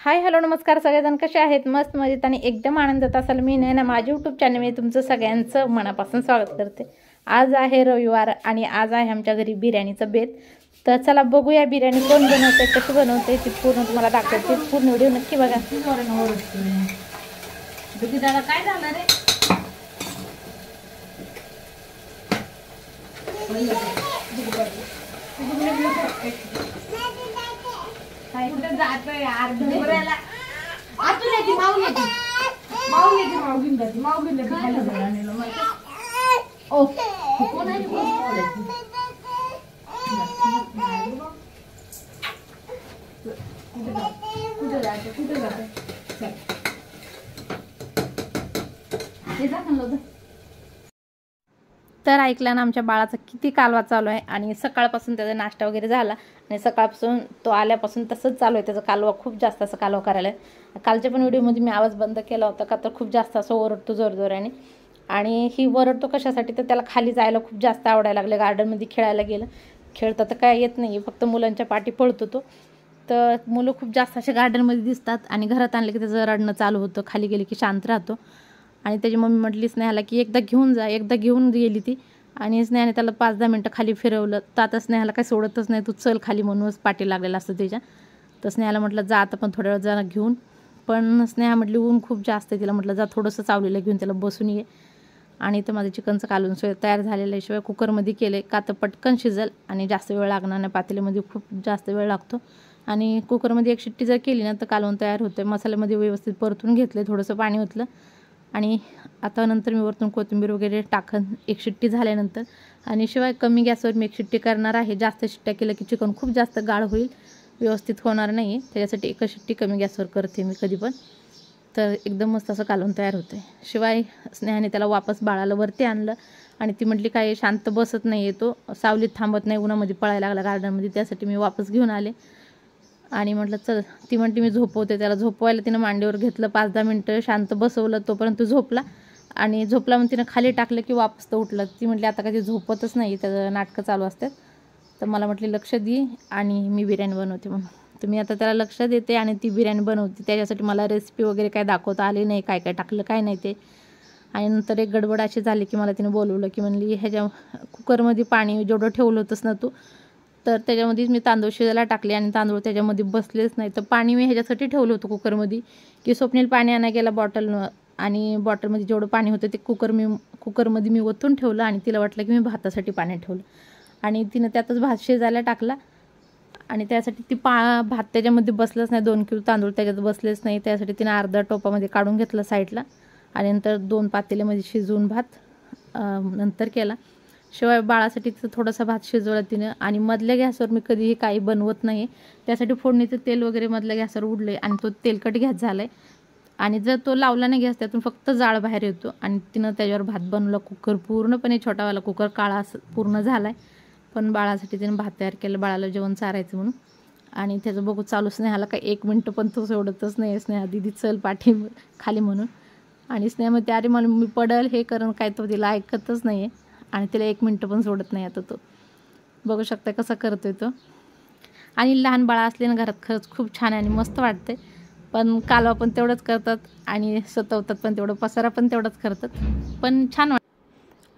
Hi hello नमस्कार सगळेजण कसे आहेत? मस्त मजेत आणि एकदम आनंदात असाल. मी ना माझ्या यूट्यूब चॅनलमध्ये तुमचं सगळ्यांचं मनापासून स्वागत करते. आज आहे रविवार आणि आज आहे आमच्या घरी बिर्याणीचा बेत. तर चला बघूया बिर्याणी कोण बनवते, कशी बनवते ती पूर्ण तुम्हाला दाखवते. पूर्ण व्हिडिओ नक्की बघा. काय झालं रे? कुठे जातोय यार? डोंगराला आतून येते माऊ घेऊन जाते खायला जायला ओ कोण आहे? कुठे जाते हे जा खाल्लं. तर ऐकला ना आमच्या बाळाचा किती कालवा चालू आहे. आणि सकाळपासून त्याचा नाश्ता वगैरे झाला आणि सकाळपासून तो आल्यापासून तसंच चालू आहे. त्याचा कालवा खूप जास्त असं कालवा करायला आहे. कालच्या पण व्हिडिओमध्ये मी आवाज बंद केला होता का तर खूप जास्त असं ओरडतो जोरजोराने. आणि ही ओरडतो कशासाठी तर त्याला खाली जायला खूप जास्त आवडायला लागलं. गार्डनमध्ये खेळायला गेलं, खेळतं तर काय येत नाही, फक्त मुलांच्या पाठी पळतो तो. तर मुलं खूप जास्त असे गार्डनमध्ये दिसतात आणि घरात आणले की त्याचं रडणं चालू होतं. खाली गेले की शांत राहतो. आणि त्याची मम्मी म्हटली स्नेहाला की एकदा घेऊन जा. एकदा घेऊन गेली ती आणि स्नेहाने त्याला 5-10 मिनटं खाली फिरवलं. तर आता स्नेहाला काही सोडतच नाही, तू चल खाली म्हणूनच पाठी लागलेला असतं त्याच्या. तर स्नेहाला म्हटलं जा आता पण थोड्या वेळ जा घेऊन. पण स्नेहा म्हटली ऊन खूप जास्त आहे. तिला म्हटलं जा थोडंसं चावलेलं घेऊन त्याला बसून ये. आणि तर माझं चिकनचं कालवून तयार झालेलं आहे. शिवाय कुकरमध्ये केले का तर पटकन शिजेल आणि जास्त वेळ लागणार नाही. पातेल्यामध्ये खूप जास्त वेळ लागतो. आणि कुकरमध्ये एक शिट्टी जर केली ना तर कालवून तयार होतं. मसाल्यामध्ये व्यवस्थित परतून घेतले, थोडंसं पाणी ओतलं आणि आता नंतर मी वरतून कोथिंबीर वगैरे टाकन एक शिट्टी झाल्यानंतर. आणि शिवाय कमी गॅसवर मी एक शिट्टी करणार आहे. जास्त शिट्ट्या केलं की चिकन खूप जास्त गाळ होईल, व्यवस्थित होणार नाही. त्याच्यासाठी एकच शिट्टी कमी गॅसवर करते मी कधी पण. तर एकदम मस्त असं कालवून तयार होतं आहे. शिवाय स्नेहाने त्याला वापस बाळाला वरती आणलं आणि ती म्हटली काय शांत बसत नाही आहे, तो सावलीत थांबत नाही, उन्हामध्ये पळायला लागला गार्डनमध्ये. त्यासाठी मी वापस घेऊन आले आणि म्हटलं चल. ती म्हणते मी झोपवते त्याला. झोपवायला तिनं मांडीवर घेतलं, 5-10 मिनटं शांत बसवलं, तोपर्यंत झोपला. आणि झोपला मग तिनं खाली टाकलं की वापस तर उठलं. ती म्हटली आता कधी झोपतच नाही, त्याचं नाटकं चालू असतात. तर मला म्हटली लक्ष दे आणि मी बिर्याणी बनवते म्हणून. तर मी आता त्याला लक्ष देते आणि ती बिर्याणी बनवते. त्याच्यासाठी मला रेसिपी वगैरे काय दाखवता आली नाही, काय काय टाकलं काय नाही ते. आणि नंतर एक गडबड अशी झाली की मला तिने बोलवलं की म्हणली ह्याच्या कुकरमध्ये पाणी जेवढं ठेवलं होतंस ना तू, तर त्याच्यामध्येच मी तांदूळ शिजायला टाकले आणि तांदूळ त्याच्यामध्ये बसलेच नाही. तर पाणी मी ह्याच्यासाठी ठेवलं होतं कुकरमध्ये की स्वप्नील पाणी आणायला गेला बॉटलनं आणि बॉटलमध्ये जेवढं पाणी होतं ते कुकरमध्ये मी ओतून ठेवलं. आणि तिला वाटलं की मी भातासाठी पाणी ठेवलं आणि तिनं त्यातच भात शिजायला टाकला. आणि त्यासाठी ती भात त्याच्यामध्ये बसलंच नाही, 2 किलो तांदूळ त्याच्यात बसलेच नाही. त्यासाठी तिनं अर्धा टोपामध्ये काढून घेतलं साईडला आणि नंतर 2 पातेल्यामध्ये शिजवून भात नंतर केला. शिवाय बाळासाठी तिथं थोडासा भात शिजवला तिनं. आणि मधल्या गॅसवर मी कधीही काही बनवत नाही. त्यासाठी फोडणीचं तेल वगैरे मधल्या गॅसवर उडलं आणि तो तेलकट गॅस झाला आहे. आणि जर तो लावला नाही गॅस त्यातून फक्त जाळ बाहेर येतो. आणि तिनं त्याच्यावर भात बनवला. कुकर पूर्णपणे छोटावाला कुकर काळा पूर्ण झाला आहे. पण बाळासाठी तिनं भात तयार केलं, बाळाला जेवण चारायचं म्हणून. आणि त्याचं बघू चालू स्नेहाला काय 1 मिनटं पण तो सोडतच नाही. स्नेहा दिदी चल पाठी खाली म्हणून. आणि स्नेहामध्ये अरे मला मी पडल हे करण काय, तो तिला ऐकतच नाही आहे. आणि तिला 1 मिनटं पण सोडत नाही. आता तो बघू शकता कसा करतोय तो. आणि लहान बाळा असले ना घरात खरंच खूप छान आहे आणि मस्त वाटते. पण कालवा पण तेवढंच करतात आणि सतवतात पण तेवढं, पसारा पण तेवढंच करतात, पण छान वाटतं.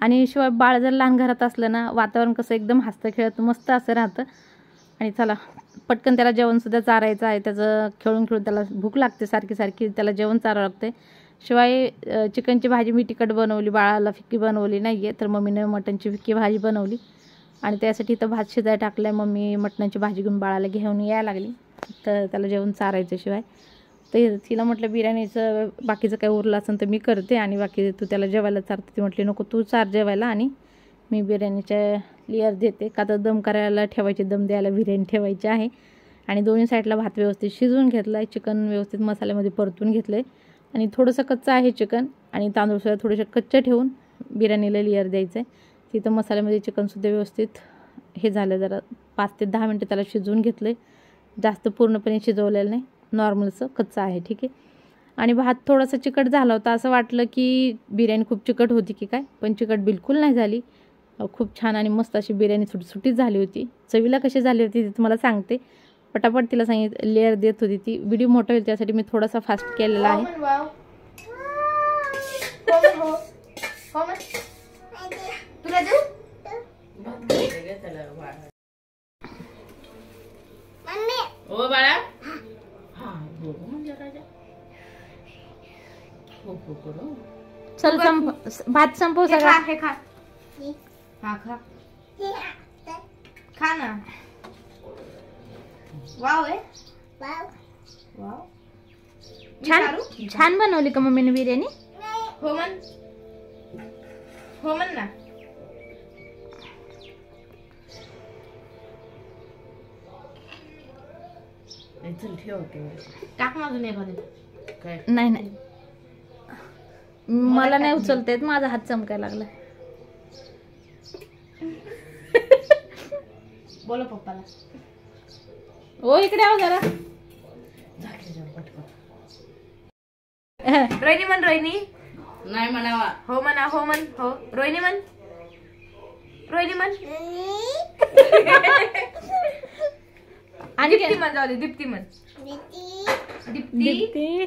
आणि शिवाय बाळ जर लहान घरात असलं ना वातावरण कसं एकदम हसतं खेळत मस्त असं राहतं. आणि चला पटकन त्याला जेवणसुद्धा चारायचं आहे. त्याचं खेळून खेळून त्याला भूक लागते सारखी सारखी, त्याला जेवण चारावं लागते. शिवाय चिकनची भाजी मी तिखट बनवली, बाळाला फिक्की बनवली नाही आहे. तर मम्मीने मटणची फिक्की भाजी बनवली आणि त्यासाठी इथं भात शिजायला टाकलं आहे. मम्मी मटणाची भाजी घेऊन बाळाला घेऊन यायला लागली. तर त्याला जेवण चारायचं. शिवाय तर तिला म्हटलं बिर्याणीचं बाकीचं काय उरलं असेल तर मी करते आणि बाकी तू त्याला जेवायला चारते. ती म्हटली नको तू चार जेवायला आणि मी बिर्याणीच्या लेअर देते. का तर दम करायला ठेवायची, दम द्यायला बिर्याणी ठेवायची आहे. आणि दोन्ही साईडला भात व्यवस्थित शिजवून घेतला आहे, चिकन व्यवस्थित मसाल्यामध्ये परतून घेतलं आहे. आणि थोडंसं कच्चं आहे चिकन आणि तांदूळसुद्धा थोडेसे कच्चे ठेवून बिर्याणीला लेअर द्यायचं आहे. तिथं मसाल्यामध्ये चिकनसुद्धा व्यवस्थित हे झालं, जरा 5 ते 10 मिनटं त्याला शिजवून घेतलं आहे. जास्त पूर्णपणे शिजवलेलं नाही, नॉर्मलचं कच्चं आहे, ठीक आहे. आणि भात थोडासा चिकट झाला होता, असं वाटलं की बिर्याणी खूप चिकट होती की काय, पण चिकट बिलकुल नाही झाली. खूप छान आणि मस्त अशी बिर्याणी सुटसुटीत झाली होती. चवीला कशी झाली होती ते तुम्हाला सांगते. पटापट तिला लेअर देत होती ती. व्हिडिओ मोठा होईल त्यासाठी मी थोडासा फास्ट केलेला आहे. तुला देऊ ओ बाळा हा बघू म्हणजे राजा हो हो करू. चल भात संपव सगळा. हे खा हा खा खा ना. वाव आहे वाव. छान बनवली का मम्मीने बिर्याणी? हो म्हण ना. चल ठेव टाक माझून एखादी. काय नाही मला नाही उचलता येत, माझा हात चमकायला लागला. बोलो पप्पाला. ओ इकडे आव जरा. रोहिणी म्हण. रोहिणी नाही म्हणावा. हो म्हणा. हो म्हण. हो रोहिणी म्हण. रोहिणी म्हण. आणि दीप्ती म्हण. जाऊ दे दीप्ती म्हण. दीप्ती.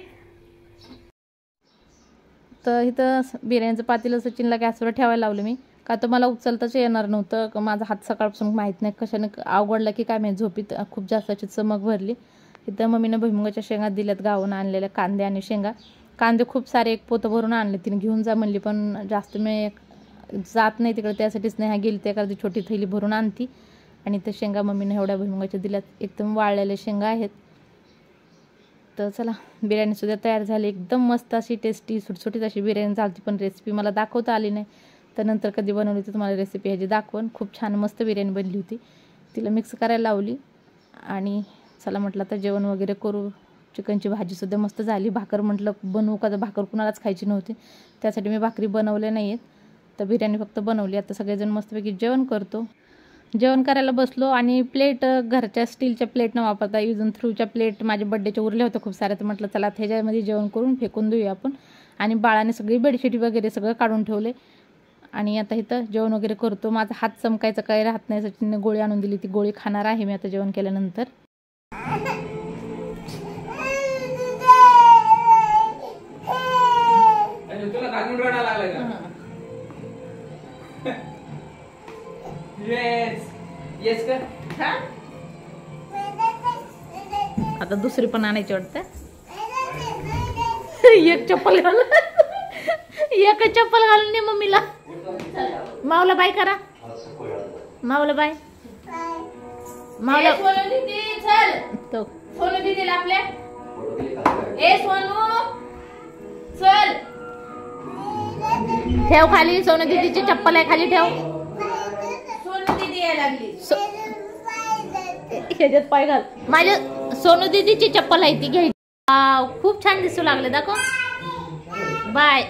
तर इथं बिर्याणीचं पातेलं सचिनला गॅसवर ठेवायला लावलं मी, का तर मला उचलताच येणार नव्हतं. माझा हात सकाळपासून माहीत नाही कशाने अवघडला की काय माहिती, झोपीत खूप जास्त अशी चमक भरली. इथं मम्मीनं भुईमुगाच्या शेंगा दिल्यात, गावून आणलेल्या कांदे आणि शेंगा. कांदे खूप सारे एक पोतं भरून आणले, तिने घेऊन जा म्हणली, पण जास्त मी जात नाही तिकडे, त्यासाठीच नाही गेली. ते एखादी छोटी थैली भरून आणती. आणि ते शेंगा मम्मीने एवढ्या भुईमुगाच्या दिल्यात, एकदम वाळलेल्या शेंगा आहेत. तर चला बिर्याणीसुद्धा तयार झाली, एकदम मस्त अशी टेस्टी सुटसुटीत अशी बिर्याणी झाली. पण रेसिपी मला दाखवता आली नाही, तर नंतर कधी बनवली तर तुम्हाला रेसिपी ह्याची दाखवून. खूप छान मस्त बिर्याणी बनली होती. तिला मिक्स करायला लावली आणि चला म्हटलं तर जेवण वगैरे करू. चिकनची भाजीसुद्धा मस्त झाली. भाकर म्हटलं बनवू का, तर भाकर कुणालाच खायची नव्हती, त्यासाठी मी भाकरी बनवल्या नाही आहेत. तर बिर्याणी फक्त बनवली. आता सगळेजण मस्तपैकी जेवण करतो. जेवण करायला बसलो आणि प्लेट घरच्या स्टीलच्या प्लेट न वापरता यूज अँड थ्रूच्या प्लेट माझ्या बड्डेच्या उरल्या होत्या खूप साऱ्या. तर म्हटलं चला ह्याच्यामध्ये जेवण करून फेकून देऊया आपण. आणि बाळाने सगळी बेडशीट वगैरे सगळं काढून ठेवले आणि आता इथं जेवण वगैरे करतो. माझा हात चमकायचं काही राहत नाही. सचिनने गोळी आणून दिली, ती गोळी खाणार आहे मी आता जेवण केल्यानंतर. आता दुसरी पण आणायची वाटतं. एक चप्पल घाल, एक चप्पल घालून ये मम्मीला. माऊला बाय करा. माऊला बाय. माऊला सोनू दीदी चल. तो सोनू दीदीला आपल्या. ए सोनू चल. ठेव खाली. सोनू दीदीची चप्पल आहे खाली ठेव. सोनू दीदी यायला लागली. ह्याच्यात पाय घाल. माझ्या सोनू दीदीची चप्पल आहे ती घ्यायची. खूप छान दिसू लागले. दाखव. बाय.